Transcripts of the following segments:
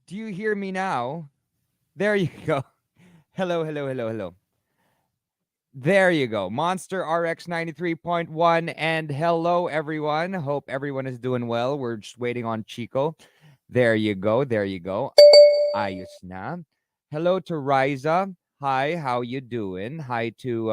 Do you hear me now? There you go. Hello, hello, hello, hello. There you go. Monster RX93.1. And hello, everyone. Hope everyone is doing well. We're just waiting on Chico. There you go. There you go. Ayos na. Hello to Riza. Hi, how you doing? Hi to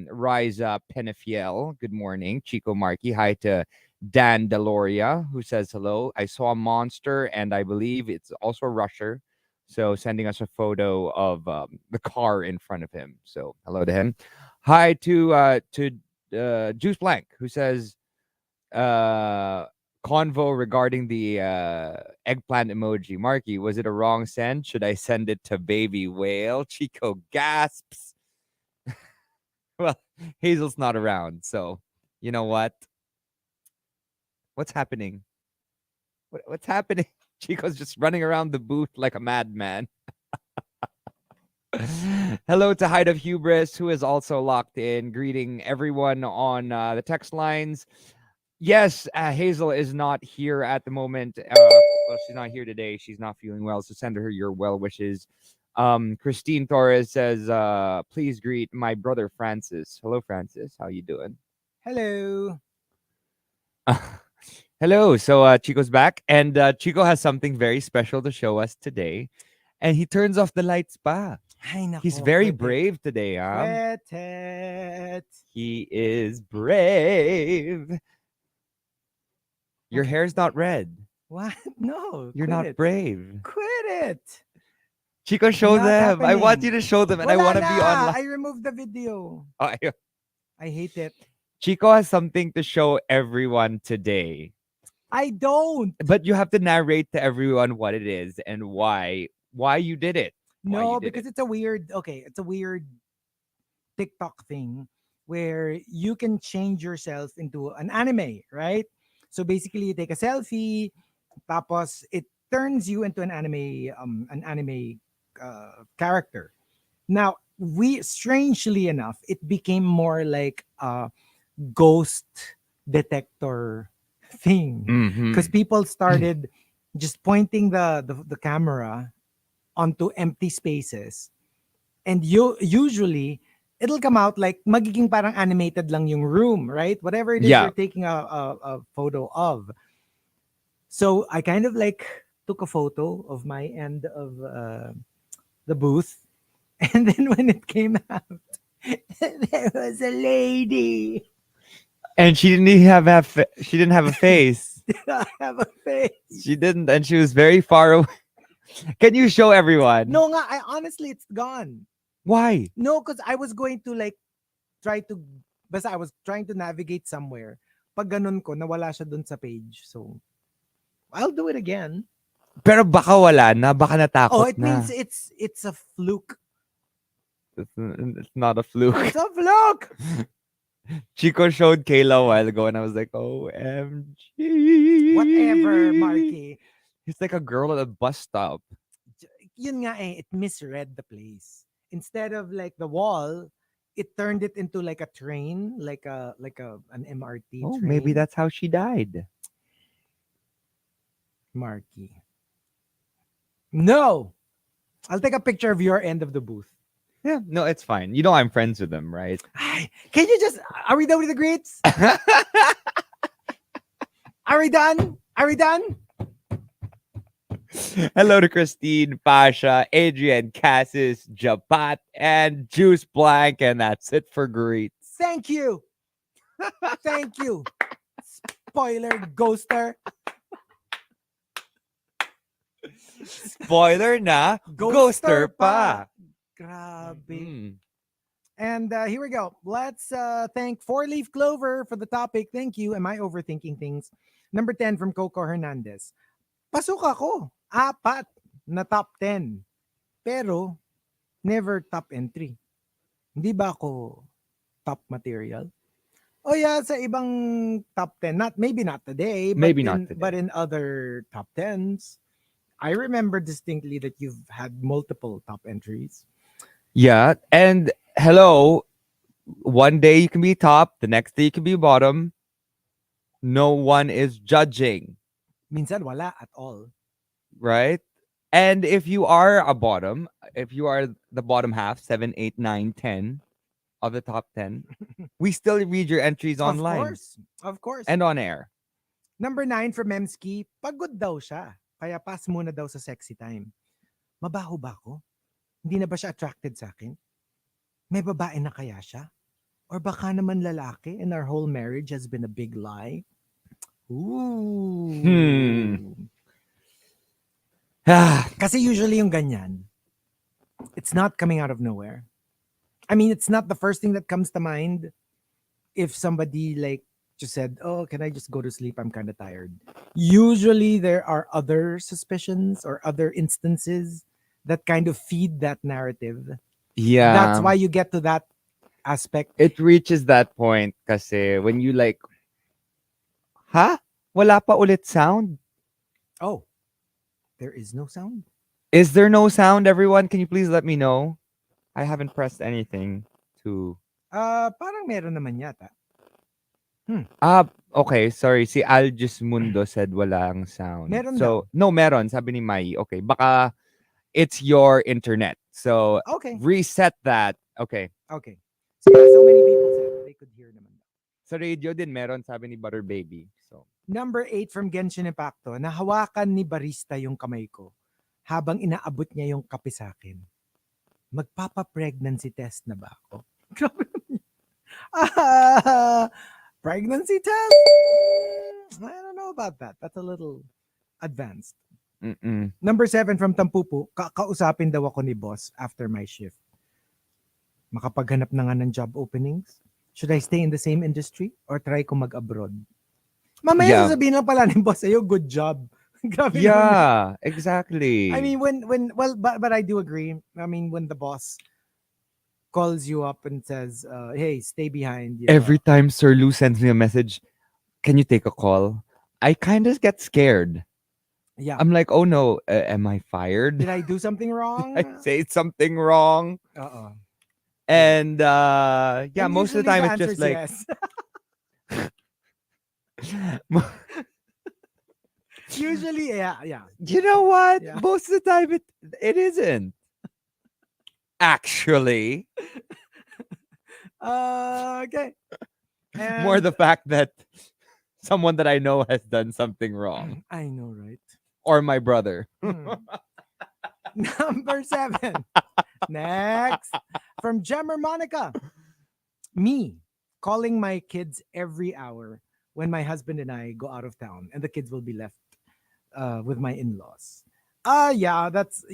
Riza Penefiel. Good morning. Chico Markki. Hi to Dan Deloria, who says hello. I saw a monster, and I believe it's also a rusher. So sending us a photo of the car in front of him. So hello to him. Hi to Juice Blank, who says uh convo regarding the eggplant emoji. Markki, was it a wrong send? Should I send it to baby whale? Chico gasps. Well, Hazel's not around, so you know what? What's happening? What's happening? Chico's just running around the booth like a madman. Hello to Height of Hubris, who is also locked in. Greeting everyone on the text lines. Yes, Hazel is not here at the moment. Well, she's not here today. She's not feeling well, so send her your well wishes. Christine Torres says, "Please greet my brother Francis." Hello, Francis. How you doing? Hello. Hello. So Chico's back, and Chico has something very special to show us today. And he turns off the lights pa. Ay, He's nako, very quit it. brave today, huh? Quit it. He is brave. Your Okay. hair's not red. What? No, You're quit not it. brave. Quit it. Chico, show Not them. I want you happening. to show them, and I Wala want to be na. online. I removed the video. I hate it. Chico has something to show everyone today, I don't. but you have to narrate to everyone what it is and why you did it. Why you No, did because it. it's a weird, okay, it's a weird TikTok thing where you can change yourself into an anime, right? So basically you take a selfie, tapos it turns you into an anime character. Now, we strangely enough, it became more like a ghost detector thing because Mm-hmm. people started just pointing the camera onto empty spaces, and you usually it'll come out like magiging parang animated lang yung room, right? Whatever it is Yeah. you're taking a photo of. So I kind of like took a photo of my end of the booth, and then when it came out, there was a lady. And she didn't even she didn't have a face. Did I have a face? She didn't, and she was very far away. Can you show everyone? No nga, I honestly it's gone. Why? No, because I was going to like try to basta I was trying to navigate somewhere. Pag ganun ko, nawala siya dun sa page. So, I'll do it again. Pero baka wala na, baka Oh, natakot it means na. it's a fluke. It's not a fluke. It's a fluke. Chico showed Kayla a while ago, and I was like, OMG. Whatever, Markki. He's like a girl at a bus stop. Yun nga it misread the place. Instead of like the wall, it turned it into like a train, like an MRT Oh, maybe train. that's how she died. Markki. No. I'll take a picture of your end of the booth. Yeah, no, it's fine. You know I'm friends with them, right? Ay, can you just are we done with the greets? Are we done? Are we done? Hello to Christine, Pasha, Adrian, Cassis, Japat, and Juice Blank, and that's it for greets. Thank you. Thank you. Spoiler ghoster. Spoiler na, ghoster pa. Grabe. Mm. And here we go. Let's thank Four Leaf Clover for the topic. Thank you. Am I overthinking things? Number 10 from Coco Hernandez. Pasok ako. 4 na top 10. Pero never top entry. Hindi ba ako top material? Oh yeah, sa ibang top 10. Maybe not today, Maybe not today. but in other top 10s. I remember distinctly that you've had multiple top entries. Yeah, and hello, one day you can be top, the next day you can be bottom. No one is judging, Minsan wala at all. right? And if you are a bottom, if you are the bottom half, 7, 8, 9, 10 of the top 10, we still read your entries Of online course. Of course. and on air. Number 9 from Memski, pagod daw siya. Kaya pass muna daw sa sexy time. Mabaho ba ako? Hindi na ba siya attracted sa akin? May babae na kaya siya? Or baka naman lalaki and our whole marriage has been a big lie? Hmm. Ooh. Ah, Kasi usually yung ganyan, it's not coming out of nowhere. I mean, it's not the first thing that comes to mind if somebody like just said, "Oh, can I just go to sleep? I'm kind of tired." Usually there are other suspicions or other instances that kind of feed that narrative. That's yeah. why you get to that aspect. It reaches that point kasi when you like, ha? Wala pa ulit sound? Oh, there is no sound. Is there no sound, everyone? Can you please let me know? I haven't pressed anything to... Parang meron naman yata. Ah, okay. Sorry. Si Aljus Mundo said walang sound. Meron daw. So, no, meron. Sabi ni Mai. Okay. Baka it's your internet. So, Okay. reset that. Okay. Okay. So yeah, so many people said they could hear naman. Sa radio din meron, sabi ni Butter Baby. So, Number 8 from Genshin Impacto, nahawakan ni barista yung kamay ko habang inaabot niya yung kape sa akin. Magpapa-pregnancy test na ba ako? Grabe. Pregnancy test? I don't know about that. That's a little advanced. mm-mm. Number 7 from Tampupu, kausapin daw ako ni boss after my shift. Makapaghanap na nga ng job openings? Should I stay in the same industry or try ko mag-abroad? Mamaya Yeah. sasabihin lang pala ni boss sa'yo, good job. Grabe naman yun. Yeah, exactly. I mean, but I do agree. I mean, when the boss calls you up and says, hey, stay behind. You know, every time Sir Lou sends me a message, can you take a call? I kind of get scared. yeah. I'm like, oh no, am I fired? Did I do something wrong? I say something wrong? Uh-oh. And yeah, And most of usually the time the it's answer just is like, yes. Usually, yeah. you know what? Yeah. Most of the time it isn't. Actually, Okay. more And the fact that someone that I know has done something wrong, I know, right? or my brother. Number 7. Next. From Gemmer Monica. Me calling my kids every hour when my husband and I go out of town and the kids will be left with my in-laws. Yeah, that's,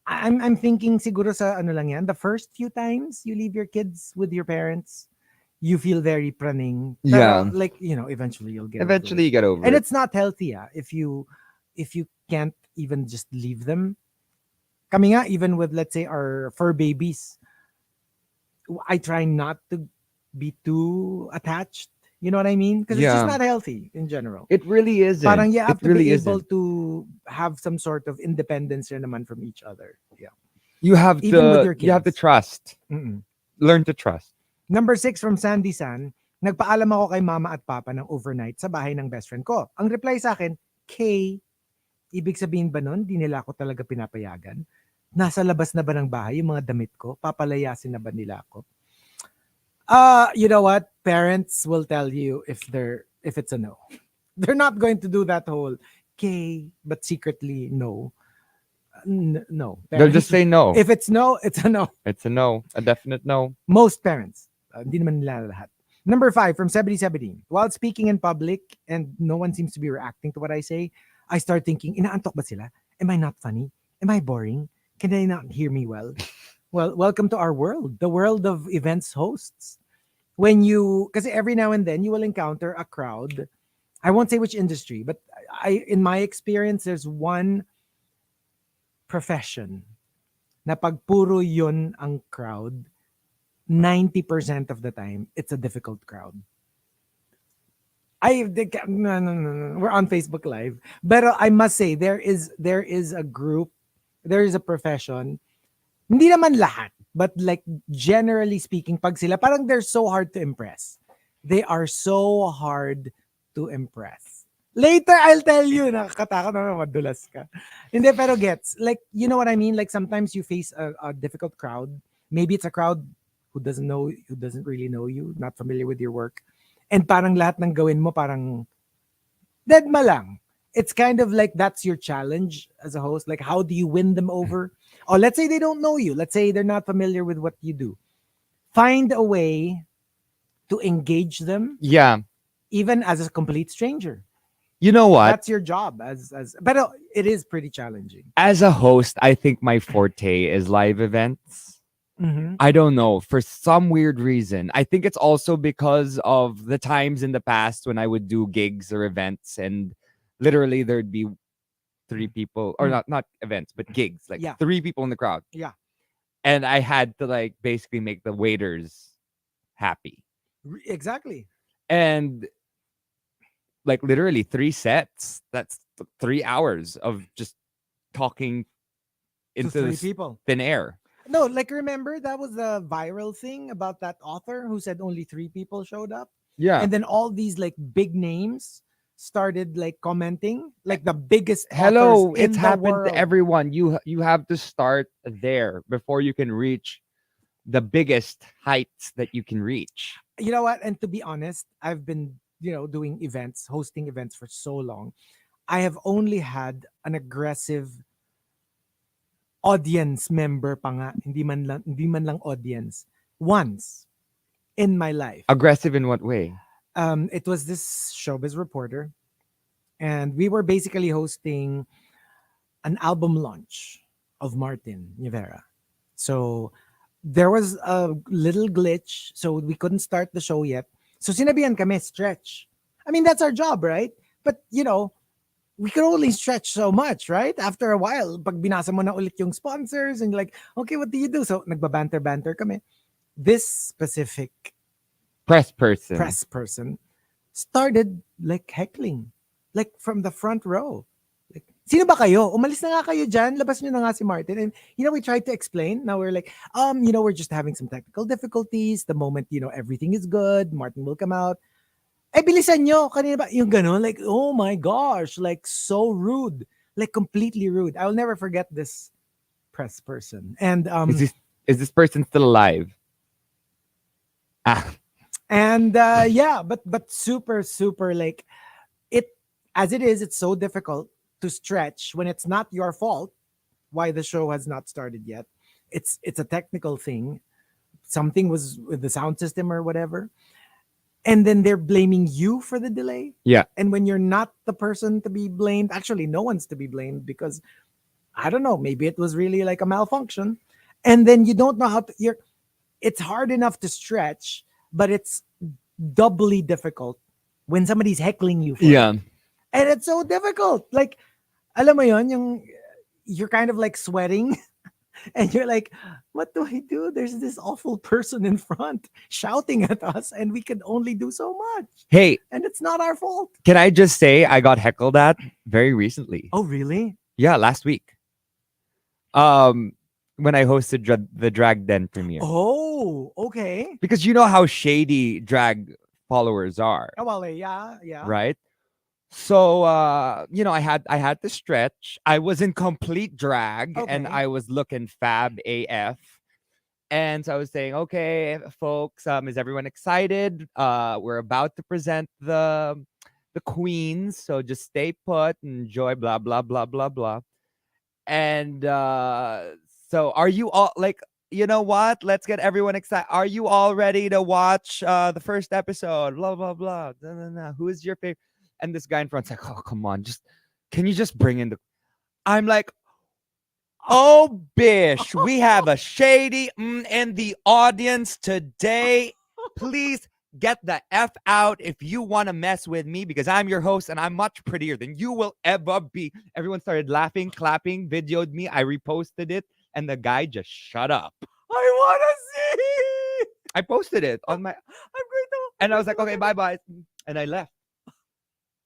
I'm thinking siguro sa ano lang yan, the first few times you leave your kids with your parents, you feel very praning. Pero, Yeah. like, eventually you'll get over Eventually, it. you get over And it. it's not healthy, if you can't even just leave them. Kami nga, even with, let's say, our fur babies, I try not to be too attached. You know what I mean? Because it's just Yeah. not healthy in general. It really isn't. Parang you have It to really be able isn't. to have some sort of independence rin naman from each other. Yeah. You have Even with to. your You have to kids. trust. Mm-mm. Learn to trust. Number 6 from Sandy San, nagpaalam ako kay mama at papa ng overnight sa bahay ng best friend ko. Ang reply sa akin, K. Ibig sabihin ba nun, di nila ako talaga pinapayagan? Nasa labas na ba ng bahay yung mga damit ko? Papalayasin na ba nila ako? You know what? Parents will tell you if it's a no. They're not going to do that whole K, but secretly no. No. They'll just say no. If it's no, it's a no. It's a no. A definite no. Most parents. Hindi naman nila lahat. Number 5 from 7070. While speaking in public and no one seems to be reacting to what I say, I start thinking, inaantok ba sila? Am I not funny? Am I boring? Can they not hear me well? Well, welcome to our world, the world of events hosts. Because every now and then you will encounter a crowd. I won't say which industry, but in my experience, there's one profession na pag puro yun ang crowd, 90% of the time, it's a difficult crowd. No. We're on Facebook Live. But I must say, there is a group, there is a profession, hindi naman lahat, but like generally speaking, pag sila, parang they're so hard to impress. They are so hard to impress. Later, I'll tell you. Nakakatakot na madulas ka. Hindi, pero gets. Like, you know what I mean? Like, sometimes you face a difficult crowd. Maybe it's a crowd who doesn't really know you, not familiar with your work. And parang lahat ng gawin mo, parang dead ma lang. It's kind of like that's your challenge as a host. Like, how do you win them over? Or let's say they don't know you. Let's say they're not familiar with what you do. Find a way to engage them, Yeah. even as a complete stranger. You know what? That's your job but it is pretty challenging. As a host, I think my forte is live events. Mm-hmm. I don't know, for some weird reason. I think it's also because of the times in the past when I would do gigs or events and literally there'd be three people, or not events, but gigs, like Yeah. three people in the crowd. Yeah. And I had to like basically make the waiters happy. Exactly. And like literally 3 sets. That's 3 hours of just talking To into three this people. thin air. No, like remember that was the viral thing about that author who said only three people showed up? Yeah. And then all these like big names started like commenting, like the biggest authors Hello, it's in the happened to world. everyone. You have to start there before you can reach the biggest heights that you can reach. You know what? And to be honest, I've been, doing events, hosting events for so long. I have only had an aggressive audience member pa nga, hindi man lang audience, once in my life. Aggressive in what way? It was this showbiz reporter, and we were basically hosting an album launch of Martin Rivera. So there was a little glitch, so we couldn't start the show yet. So sinabihan kami, stretch. I mean, that's our job, right? But, we could only stretch so much, right? After a while, pag binasa mo na ulit yung sponsors, and you're like, okay, what do you do? So nagbabanter-banter kami. This specific Press person. press person started like heckling, like from the front row. Like, sino ba kayo? Umalis na nga kayo dyan. Labas nyo na nga si Martin. And, we tried to explain. Now we're like, we're just having some technical difficulties. The moment, everything is good, Martin will come out. Eh, bilisan nyo. Kanina ba? Yung gano'n. Like, oh my gosh. Like, so rude. Like, completely rude. I'll never forget this press person. And, Is this person still alive? Ah. and yeah, but super, super, like, it, as it is, it's so difficult to stretch when it's not your fault why the show has not started yet. It's a technical thing. Something was with the sound system or whatever. And then they're blaming you for the delay. Yeah. And when you're not the person to be blamed, actually no one's to be blamed, because I don't know, maybe it was really like a malfunction. And then you don't know how to, it's hard enough to stretch, but it's doubly difficult when somebody's heckling you for it. Yeah. And it's so difficult. Like, alam mo yon, you're kind of like sweating and you're like, what do I do? There's this awful person in front shouting at us, and we can only do so much. Hey, And it's not our fault. can I just say I got heckled at very recently? Oh, really? Yeah, last week. When I hosted the Drag Den premiere. Oh, okay. Because you know how shady drag followers are, Oh, well, yeah, yeah. right? So I had to stretch. I was in complete drag and Okay. I was looking fab AF. And so I was saying, okay, folks, is everyone excited? We're about to present the queens, so just stay put, enjoy, blah blah blah blah blah. And so are you all like, you know what? Let's get everyone excited. Are you all ready to watch the first episode? Blah blah blah. Nah, nah, nah. Who is your favorite? And this guy in front's like, oh come on, can you just bring in the? I'm like, oh bish, we have a shady in the audience today. Please get the F out if you want to mess with me, because I'm your host and I'm much prettier than you will ever be. Everyone started laughing, clapping, videoed me. I reposted it, and the guy just shut up. I want to see. I posted it on my, I'm going to. and I was like, okay, bye. And I left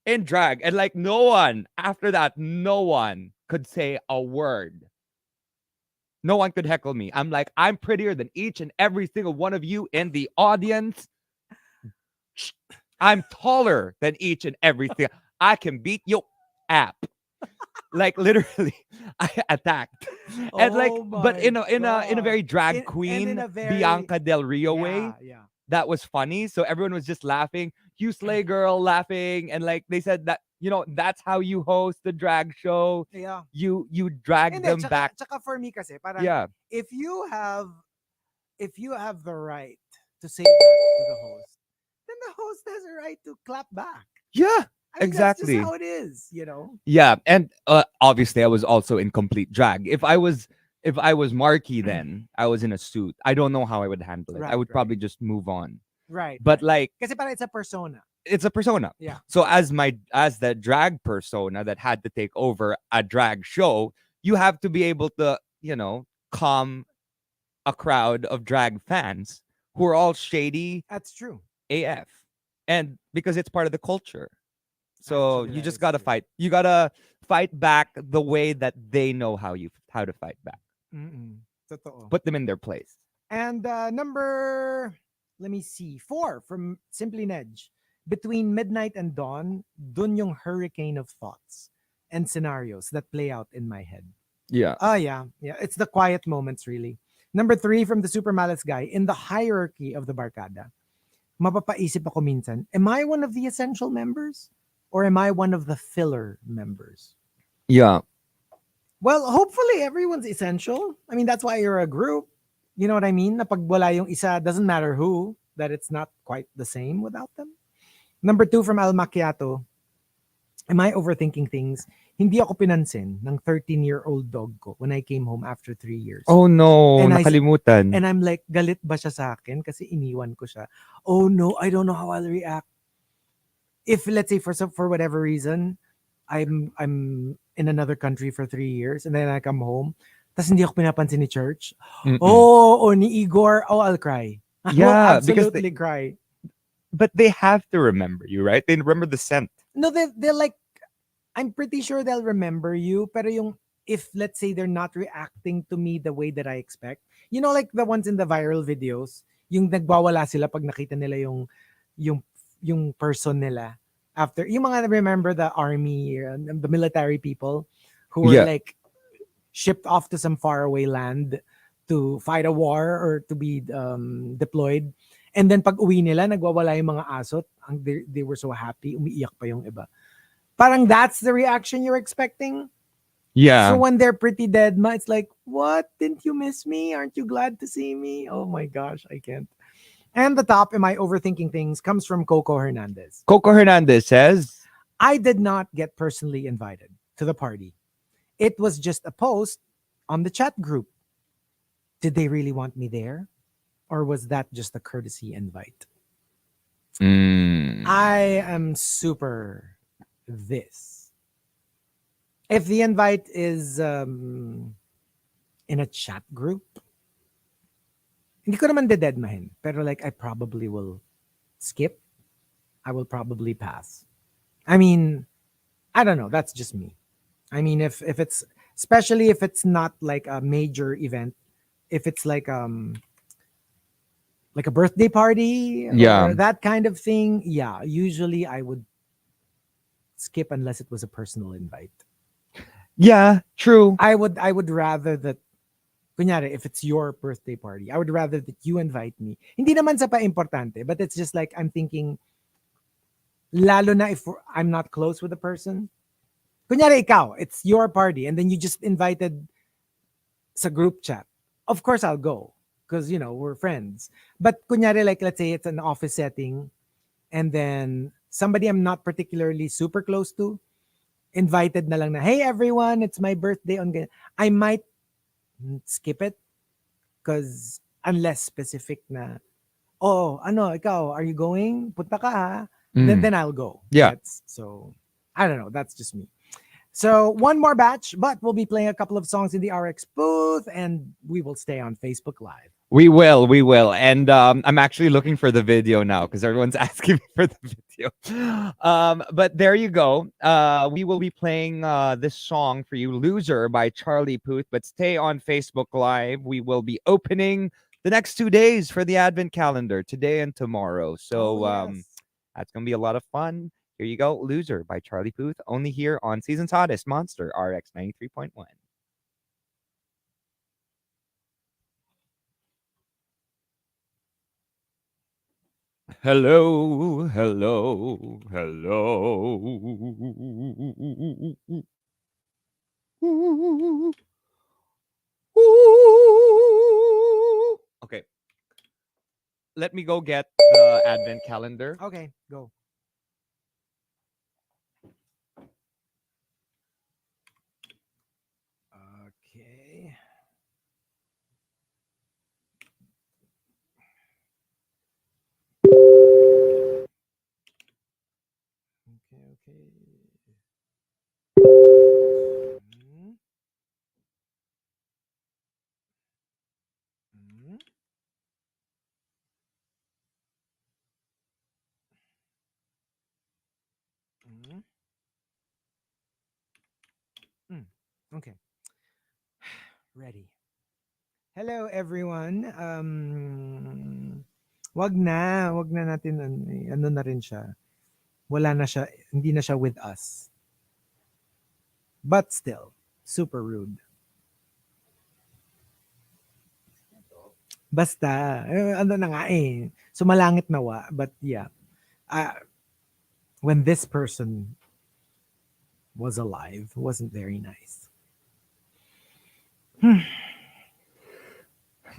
in drag. And like no one, after that, no one could say a word. No one could heckle me. I'm like, I'm prettier than each and every single one of you in the audience. I'm taller than each and everything. I can beat your app. Like literally, I attacked, and like, Oh but my in a god. very drag And in queen a very, Bianca Del Rio way. yeah, yeah. That was funny. So everyone was just laughing. You slay girl laughing. And like they said that, that's how you host the drag show. Yeah. You drag Hindi, them back. tsaka for me kasi, parang, Yeah. if you have, if you have the right to say that to the host, then the host has a right to clap back. Yeah. I mean, that's just Exactly. how it is, you know? Yeah. And obviously I was also in complete drag. If I was Marky, then I was in a suit. I don't know how I would handle it. I Right, would right, probably just move on. right, But right. like, Kasi parang it's a persona. it's a persona. Yeah. So as the drag persona that had to take over a drag show, you have to be able to, calm a crowd of drag fans who are all shady That's true. AF. And because it's part of the culture. So Actually, you that just is gotta true. fight. You gotta fight back the way that they know how to fight back. Mm-mm. Totoo. Put them in their place. And number, let me see, 4 from Simply Nedge. Between midnight and dawn, dun yung hurricane of thoughts and scenarios that play out in my head. Yeah. Oh, yeah. Yeah. It's the quiet moments, really. Number 3 from the Super Malice guy. In the hierarchy of the Barkada, mapapaisip ako minsan, am I one of the essential members? Or am I one of the filler members? Yeah. Well, hopefully everyone's essential. I mean, that's why you're a group. You know what I mean? Na pag wala yung isa, doesn't matter who, that it's not quite the same without them. Number 2 from Al Macchiato. Am I overthinking things? Hindi ako pinansin ng 13-year-old dog ko when I came home after 3 years. Oh no, And nakalimutan. and I'm like, galit ba siya sa akin kasi iniwan ko siya? Oh no, I don't know how I'll react. If let's say for whatever reason, I'm in another country for 3 years and then I come home, tas hindi ako pinapansin ni church. Mm-mm. Oh, or ni Igor, oh, I'll cry. I will Yeah, because absolutely cry. but they have to remember you, right? They remember the scent. No, they're like, I'm pretty sure they'll remember you, pero yung, if let's say they're not reacting to me the way that I expect, like the ones in the viral videos, yung nagwawala sila pag nakita nila yung yung person nila after, yung mga, remember the army, the military people who were Yeah. like shipped off to some faraway land to fight a war or to be deployed, and then pag uwi nila nagwawala yung mga asot, they were so happy, umiiyak pa yung iba. Parang that's the reaction you're expecting. Yeah. So when they're pretty dead, it's like, what? Didn't you miss me? Aren't you glad to see me? Oh my gosh, I can't. And the top, am I overthinking things, comes from Coco Hernandez. Coco Hernandez says, I did not get personally invited to the party. It was just a post on the chat group. Did they really want me there? Or was that just a courtesy invite? I am super this. If the invite is in a chat group, hindi ko naman dededmahin. Pero like, I probably will skip. I will probably pass. I mean, I don't know. That's just me. I mean, if it's, especially if it's not like a major event, if it's like a birthday party Yeah. or that kind of thing, yeah, usually I would skip unless it was a personal invite. yeah, true. I would rather that, kunyari, if it's your birthday party, I would rather that you invite me. Hindi naman sa pa-importante, but it's just like, I'm thinking, lalo na if I'm not close with the person. Kunyari ikaw, it's your party, and then you just invited sa group chat. Of course I'll go, because we're friends. But kunyari, like, let's say it's an office setting, and then somebody I'm not particularly super close to invited na lang na, hey everyone, it's my birthday on, I might skip it, because unless specific na, oh, ikaw, are you going? Punta ka ha? Then I'll go. Yeah. So I don't know. That's just me. So one more batch, but we'll be playing a couple of songs in the RX booth, and we will stay on Facebook Live. We will. And I'm actually looking for the video now because everyone's asking me for the video. But there you go. We will be playing this song for you, Loser by Charlie Puth. But stay on Facebook Live. We will be opening the next 2 days for the Advent calendar, today and tomorrow. So Oh, yes. that's going to be a lot of fun. Here you go, Loser by Charlie Puth, only here on Season's Hottest Monster RX 93.1. Hello, hello, hello. Okay, let me go get the advent calendar. Okay, go. Okay. Okay, okay. Mm, mm, mm, mm. Okay, ready. Hello everyone. Wag na natin ano na rin siya. Wala na siya, hindi na siya with us. But still, super rude. Basta, ano na nga eh. Sumalangit nawa, but yeah. Uh, when this person was alive, wasn't very nice.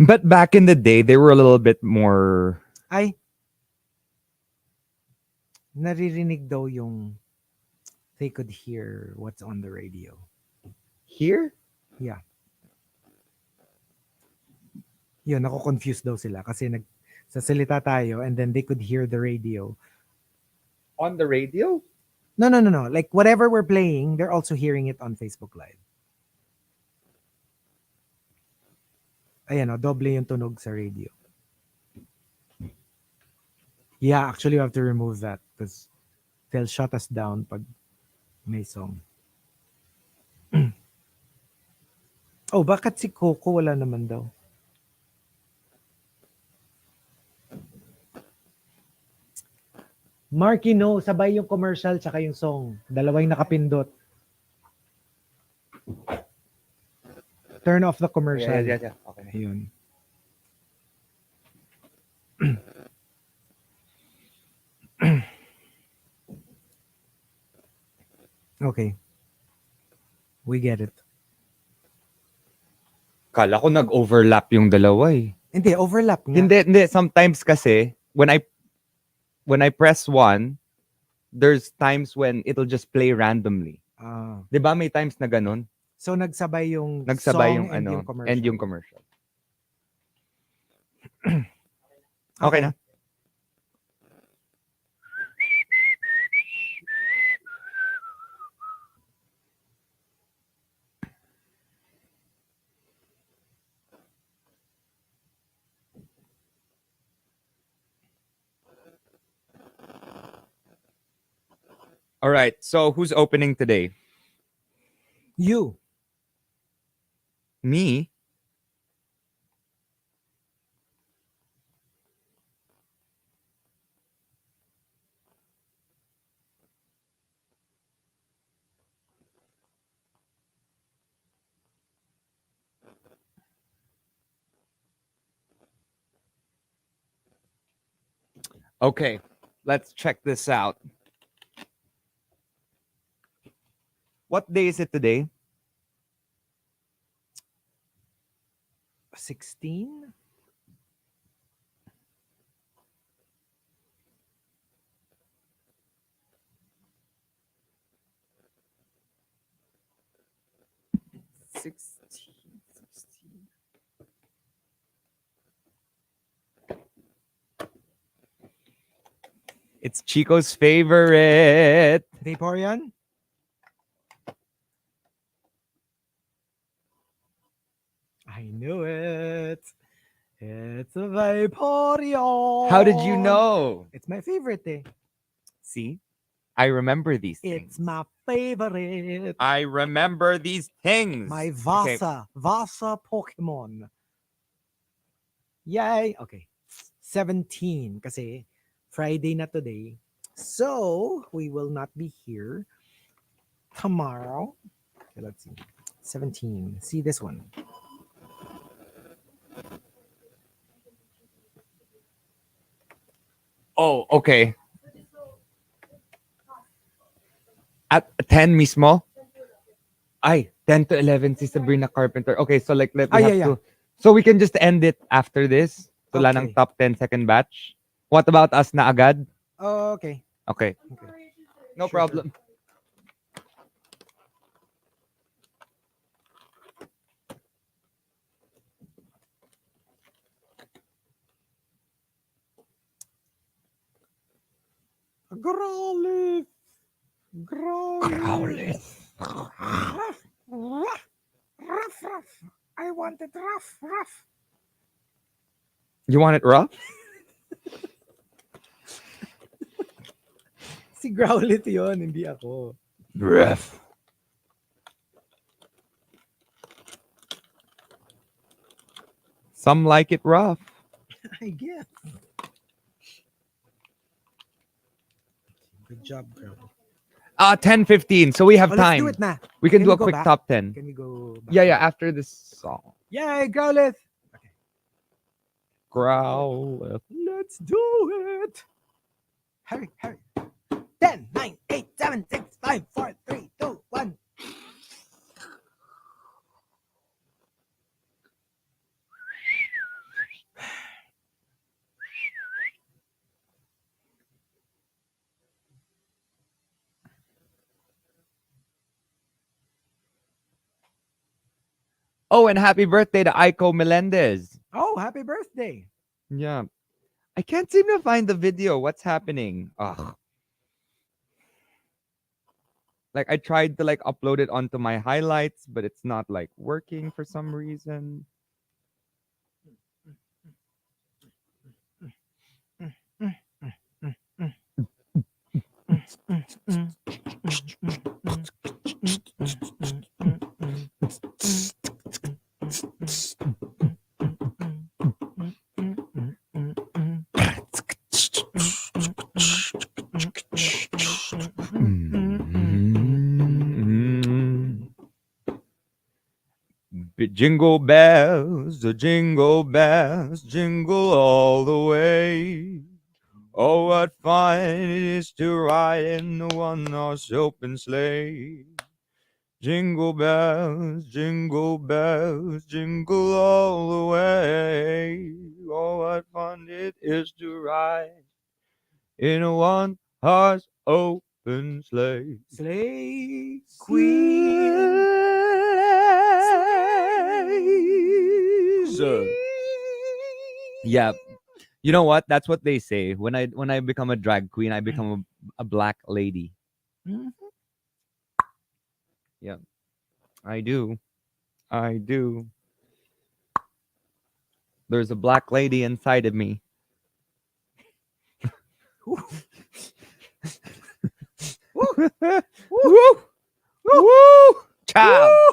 But back in the day, they were a little bit more. Ay, naririnig daw yung they could hear what's on the radio. Here? Yeah. Yun, confused daw sila kasi nagsasalita tayo and then they could hear the radio. On the radio? No, no, no, no. Like whatever we're playing, they're also hearing it on Facebook Live. Ayan o, doble yung tunog sa radio. Yeah, actually, we have to remove that because they'll shut us down pag may song. Oh, bakit si Coco wala naman daw? Markki, no. Sabay yung commercial tsaka yung song. Dalawang nakapindot. Turn off the commercial. Yeah. Okay. Ayun. Okay. We get it. Kala ko nag-overlap yung dalawa eh. Hindi, overlap nga. Hindi. Sometimes kasi, when I press one, there's times when it'll just play randomly. Ah. 'Di ba may times na ganun? So, nagsabay yung Nagsabay song yung and ano, yung commercial. and yung commercial. Okay na. All right. So who's opening today? You. Me? Okay. Let's check this out. What day is it today? 16? It's Chico's favorite. Vaporeon? I knew it. It's a Vaporeon. How did you know? It's my favorite eh. See? I remember these It's things. my favorite. I remember these things. My Okay. Vasa Pokemon. Yay! Okay. 17 kasi Friday na today. So we will not be here tomorrow. Okay, let's see. 17. See this one. Oh, okay. At 10 mismo? Ay, 10 to 11 si Sabrina Carpenter. Okay, so like let Oh, we yeah, have yeah. to. So we can just end it after this. So wala ng Okay. top 10 second batch. What about us na agad? Oh, okay. Okay. Okay. No Sure, sure. problem. Growlith. Growlith. Ruff, ruff, ruff, ruff. I want it rough, rough. You want it rough? Si Growlith yun, hindi ako. Rough. Some like it rough. I guess. Good job, girl. 10:15. So we have Oh, let's time. do it na. We can do we a go quick back? top 10. Can we go back? Yeah, yeah, after this song. Yay, Growlith. Okay. Growl. Let's do it. Hurry, hurry. 10, 9, 8, 7, 6, 5, 4, 3, 2, 1. Oh, and happy birthday to Aiko Melendez. Oh, happy birthday. Yeah. I can't seem to find the video. What's happening? Ugh. Like I tried to like upload it onto my highlights, but it's not like working for some reason. Jingle bells, jingle all the way. Oh, what fun it is to ride in the one-horse open sleigh. Jingle bells, jingle all the way. Oh, what fun it is to ride in a one-horse open sleigh. Slay Queen. Sleighs. Yeah. You know what? That's what they say. When I become a drag queen, I become a black lady. Mhm. Yeah. I do. I do. There's a black lady inside of me. Woo. Woo! Woo. Woo! Ciao! Woo.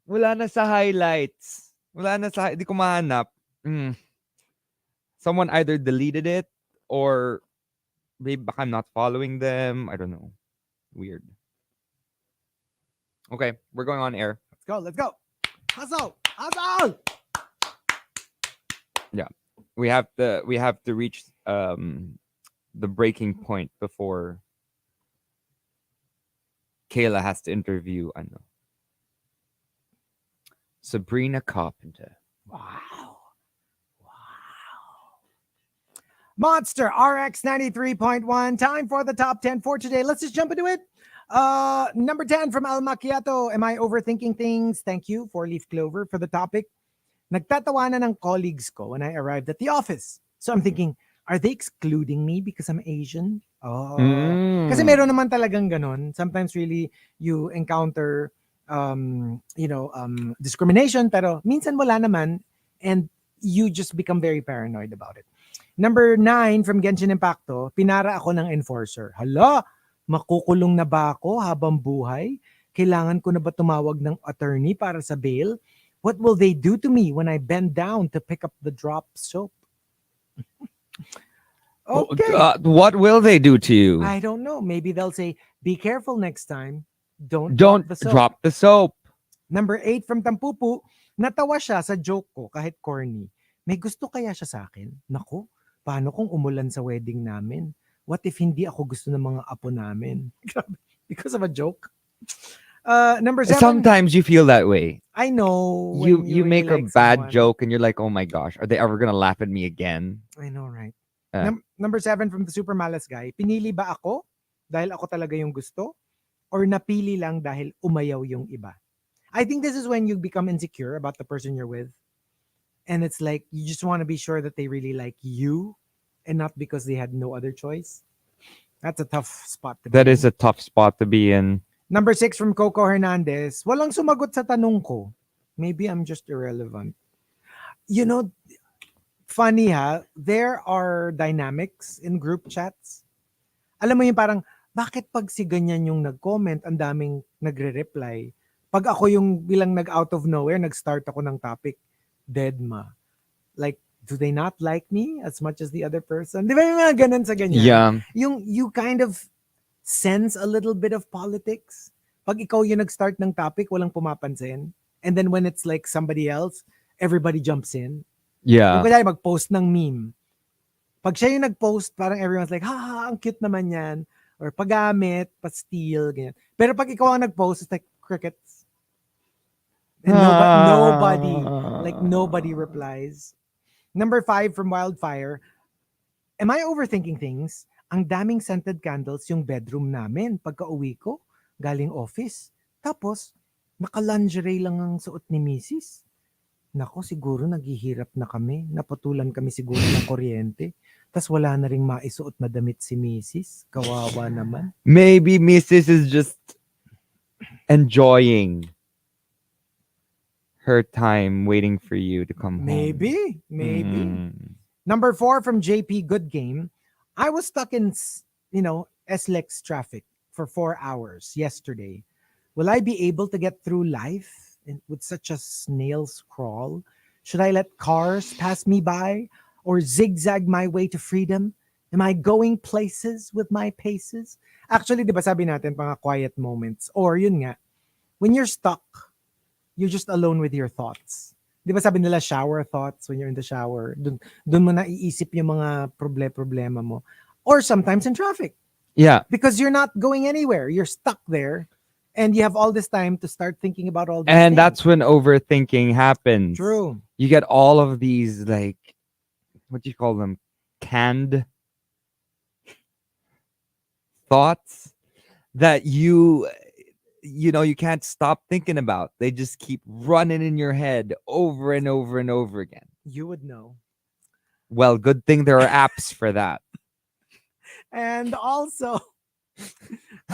Wala na sa highlights. Wala na sa... Di ko mahanap. Someone either deleted it or maybe baka I'm not following them. I don't know. Weird. Okay, we're going on air. Let's go. Let's go. Hustle. Hustle. Yeah. We have to reach the breaking point before Kayla has to interview Sabrina Carpenter. Wow. Monster RX93.1. Time for the top 10 for today. Let's just jump into it. Number 10 from Al Macchiato. Am I overthinking things? Thank you for Leaf Clover for the topic. Nagtatawanan ng colleagues ko when I arrived at the office. So I'm thinking, are they excluding me because I'm Asian? Oh. Kasi meron naman talagang ganon. Sometimes really you encounter discrimination, pero minsan wala naman and you just become very paranoid about it. Number 9 from Genshin Impacto, pinara ako ng enforcer. Hala, makukulong na ba ako habang buhay? Kailangan ko na ba tumawag ng attorney para sa bail? What will they do to me when I bend down to pick up the drop soap? Okay. What will they do to you? I don't know. Maybe they'll say, be careful next time. Don't drop Don't the soap. drop the soap. Number 8 from Tampupu, natawa siya sa joke ko kahit corny. May gusto kaya siya sa akin? Nako, paano kung umulan sa wedding namin? What if hindi ako gusto ng mga apo namin? Grabe. Because of a joke. Number 7, Sometimes you feel that way. I know You when you make a like bad someone. joke and you're like, oh my gosh, are they ever gonna laugh at me again? I know, right? Uh, Number 7 from the Super Malas guy, pinili ba ako dahil ako talaga yung gusto? Or napili lang dahil umayaw yung iba? I think this is when you become insecure about the person you're with. And it's like, you just want to be sure that they really like you and not because they had no other choice. That's a tough spot to be that is in. a tough spot to be in. Number 6 from Coco Hernandez, walang sumagot sa tanong ko. Maybe I'm just irrelevant. You know, funny ha, there are dynamics in group chats. Alam mo yung parang, bakit pag si ganyan yung nag-comment, ang daming nagre-reply? Pag ako yung bilang nag-out of nowhere, nag-start ako ng topic, dead ma. Like, do they not like me as much as the other person? Di ba yung mga ganun sa ganyan? Yeah. Yung you kind of sense a little bit of politics. Pag ikaw yung nag-start ng topic, walang pumapansin. And then when it's like somebody else, everybody jumps in. Yung Yeah. kaya mag-post ng meme. Pag siya yung nag-post, parang everyone's like, ha, ang cute naman yan. Or paggamit, pa-steal, ganyan. Pero pag ikaw ang nag-post, it's like crickets. And nobody replies. Number 5 from Wildfire, am I overthinking things? Ang daming scented candles yung bedroom namin pagka uwi ko, galing office. Tapos, naka-lingerie lang ang suot ni Mrs. Nako, siguro naghihirap na kami. Naputulan kami siguro ng kuryente. Tapos wala na ring maisuot na damit si Mrs. Kawawa naman. Maybe Mrs. is just enjoying her time waiting for you to come home. Maybe. Mm. Number 4 from JP Good Game. I was stuck in, SLEX traffic for 4 hours yesterday. Will I be able to get through life with such a snail's crawl? Should I let cars pass me by or zigzag my way to freedom? Am I going places with my paces? Actually, di ba sabi natin, mga quiet moments. Or yun nga, when you're stuck, you're just alone with your thoughts. Di ba sabi nila shower thoughts when you're in the shower? Dun mo naiisip yung mga problema mo. Or sometimes in traffic. Yeah. Because you're not going anywhere. You're stuck there. And you have all this time to start thinking about all these And things. that's when overthinking happens. True. You get all of these, like, what do you call them? Canned thoughts that you can't stop thinking about. They just keep running in your head over and over and over again. You would know. Well, good thing there are apps for that. And also,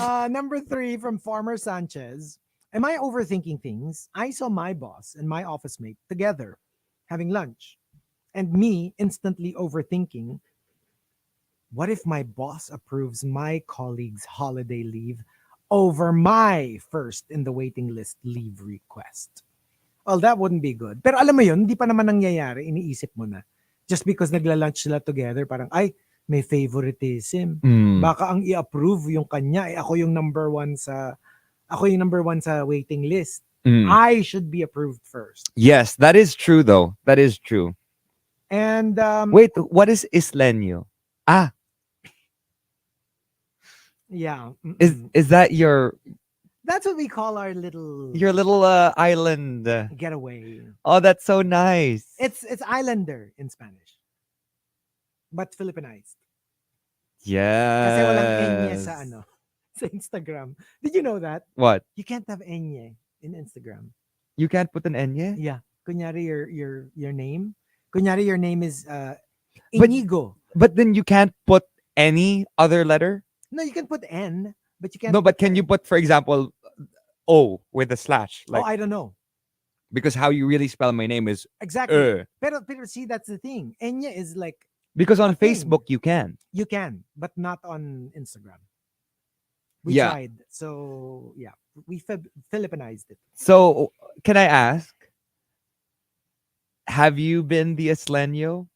number 3 from Farmer Sanchez. Am I overthinking things? I saw my boss and my office mate together having lunch. And me instantly overthinking, what if my boss approves my colleague's holiday leave over my first in the waiting list leave request? Well, that wouldn't be good. Pero alam mo yun, hindi pa naman nangyayari, iniisip mo na. Just because nagla-lunch sila together, parang, ay, may favoritism. Baka ang i-approve yung kanya, ako yung number one sa waiting list. I should be approved first. Yes, that is true though. That is true. And wait, what is isleño? Yeah. Is that your That's what we call our little island getaway. Oh, that's so nice. It's islander in Spanish. But Filipinized. Yes. Kasi walang enye sa sa Instagram. Did you know that? What? You can't have enye in Instagram. You can't put an enye? Yeah. Kunyari your name. Kunyari your name is Inigo. But then you can't put any other letter? No, you can put N, but you can't. No, but can you put, for example, O with a slash? Like, I don't know. Because how you really spell my name is exactly. Pero see, that's the thing. Enya is like, because on Facebook you can. You can, but not on Instagram. We tried. So yeah, we Filipinized it. So can I ask, Have you been the Isleño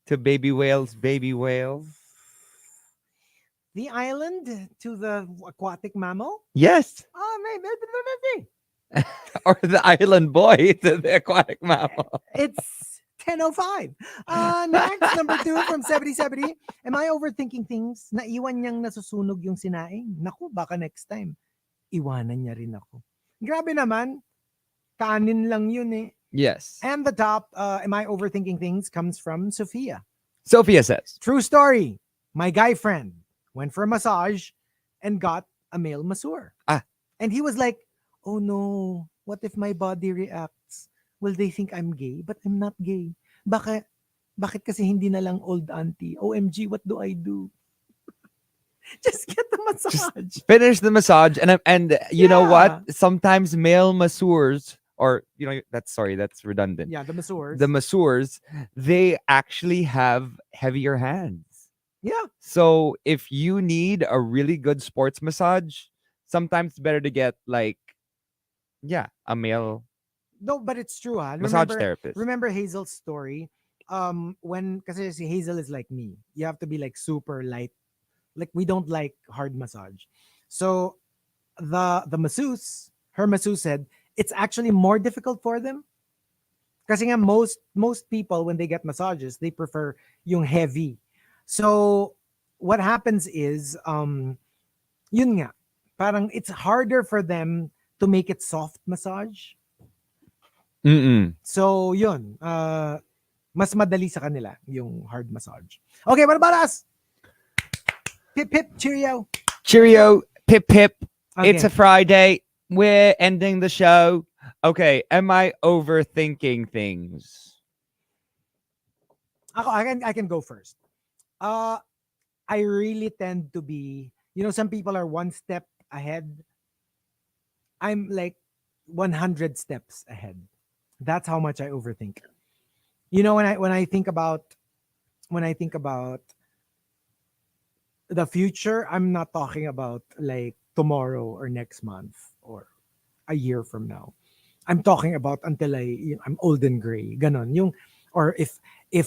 to Baby Whale's Baby Whale? The island to the aquatic mammal? Yes. Oh, maybe. Or the island boy to the aquatic mammal. It's 10:05. Next, number 2 from 7070. Am I overthinking things? Naiwan niyang nasusunog yung sinaing. Naku, baka next time, iwanan niya rin ako. Grabe naman. Kanin lang yun eh. Yes. And the top, am I overthinking things, comes from Sophia. Sophia says, True story. My guy friend went for a massage and got a male masseur. Ah. And he was like, oh no, what if my body reacts? Will they think I'm gay? But I'm not gay. Bakit kasi hindi na lang old auntie? OMG, what do I do? Just get the massage. finish the massage. And you know Yeah. what? Sometimes male masseurs, or, that's redundant. Yeah, the masseurs. The masseurs, they actually have heavier hands. Yeah. So if you need a really good sports massage, sometimes it's better to get a male No, but it's true. massage therapist. Remember Hazel's story? When, kasi si Hazel is like me. You have to be like super light. Like we don't like hard massage. So the masseuse, her masseuse said it's actually more difficult for them. Kasi nga most people when they get massages, they prefer yung heavy. So what happens is yun nga, parang it's harder for them to make it soft massage. Mm-mm. So yun, mas madali sa kanila yung hard massage. Okay, what about us? Pip pip, cheerio. Cheerio, pip pip. Okay. It's a Friday. We're ending the show. Okay, am I overthinking things? I can go first. I really tend to be, some people are one step ahead. I'm like 100 steps ahead. That's how much I overthink. When I think about the future, I'm not talking about like tomorrow or next month or a year from now. I'm talking about until I'm old and gray. Ganon. Or if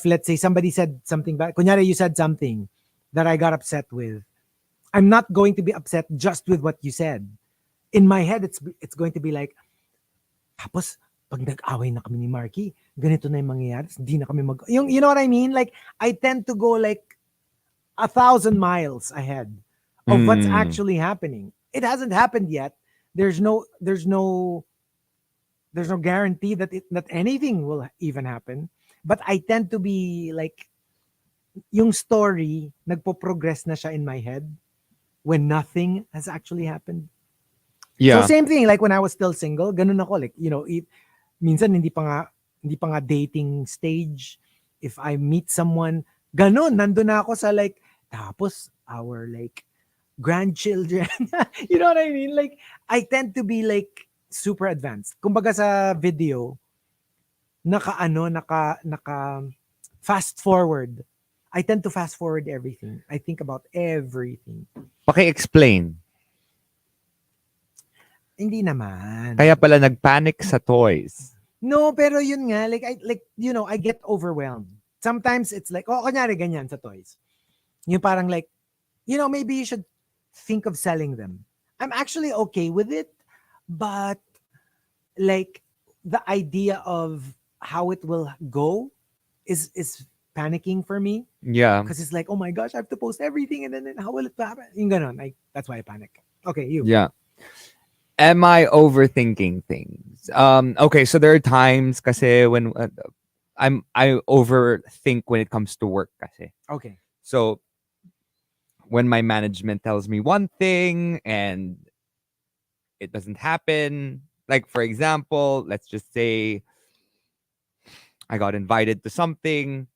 let's say somebody said something bad, kunyari you said something that I got upset with, I'm not going to be upset just with what you said. In my head, it's going to be like, tapos pag nag-away na kami ni Markki, ganito na yung mangyayari, hindi na kami you know what I mean? Like, I tend to go like 1,000 miles ahead of what's actually happening. It hasn't happened yet. There's no guarantee that anything will even happen. But I tend to be like, yung story, nagpo-progress na siya in my head when nothing has actually happened. Yeah. So same thing, like when I was still single, ganun ako. Like, minsan hindi pa nga dating stage. If I meet someone, ganun, nandun na ako sa like, tapos our like grandchildren. You know what I mean? Like, I tend to be like super advanced. Kumbaga sa video, naka fast forward. I tend to fast forward everything. I think about everything. Paki-explain. Hindi naman. Kaya pala nagpanic sa toys. No, pero yun nga, I get overwhelmed. Sometimes it's like, kunyari ganyan sa toys. Yung parang like, maybe you should think of selling them. I'm actually okay with it, but like the idea of how it will go is panicking for me. Yeah. Because it's like, oh my gosh, I have to post everything and then how will it happen? Yung ganon. That's why I panic. Okay, you. Yeah. Am I overthinking things? Okay, so there are times kasi when I overthink when it comes to work kasi. Okay. So when my management tells me one thing and it doesn't happen, like for example, let's just say I got invited to something,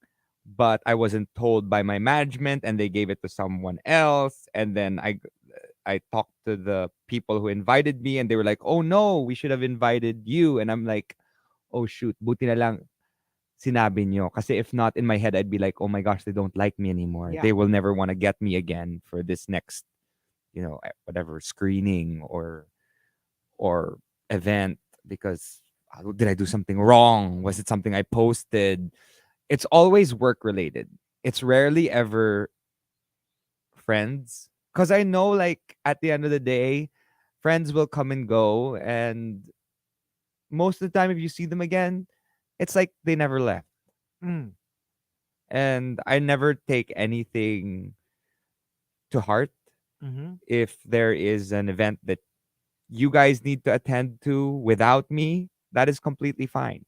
but I wasn't told by my management and they gave it to someone else, and then I talked to the people who invited me and they were like, oh no, we should have invited you. And I'm like, oh shoot, buti na lang sinabi nyo. Kasi if not, in my head, I'd be like, oh my gosh, they don't like me anymore. Yeah. They will never want to get me again for this next, whatever screening or event, because Did I do something wrong? Was it something I posted? It's always work related. It's rarely ever friends. Because I know, like, at the end of the day, friends will come and go. And most of the time, if you see them again, it's like they never left. Mm. And I never take anything to heart Mm-hmm. if there is an event that you guys need to attend to without me. That is completely fine.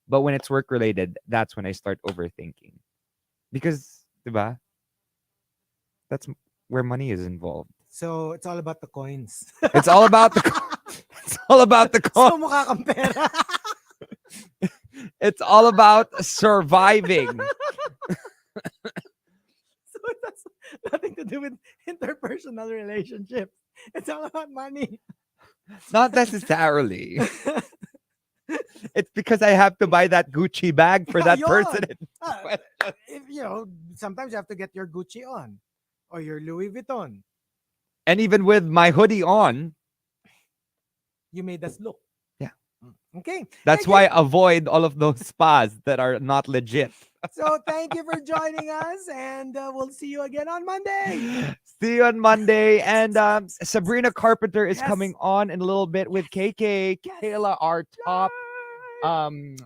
But when it's work related, that's when I start overthinking. Because, diba, that's where money is involved. So it's all about the coins. It's all about the it's all about the coin. So mukha kang pera. It's all about surviving. So it has nothing to do with interpersonal relationships. It's all about money. Not necessarily. It's because I have to buy that Gucci bag for that person. Yon. Ah, if, sometimes you have to get your Gucci on or your Louis Vuitton. And even with my hoodie on, You made us look. yeah. Okay. That's Thank you. why avoid all of those spas that are not legit. So thank you for joining us, and we'll see you again on Monday. See you on Monday. And Sabrina Carpenter is Yes. coming on in a little bit with KK. Kayla, our top um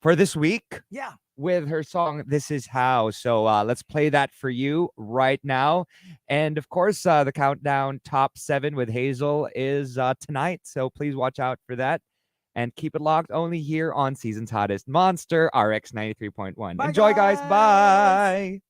for this week Yeah. with her song This Is How. So let's play that for you right now. And of course, the countdown top 7 with Hazel is tonight. So please watch out for that. And keep it locked only here on Season's Hottest Monster RX 93.1. Bye, Enjoy, guys. guys. Bye.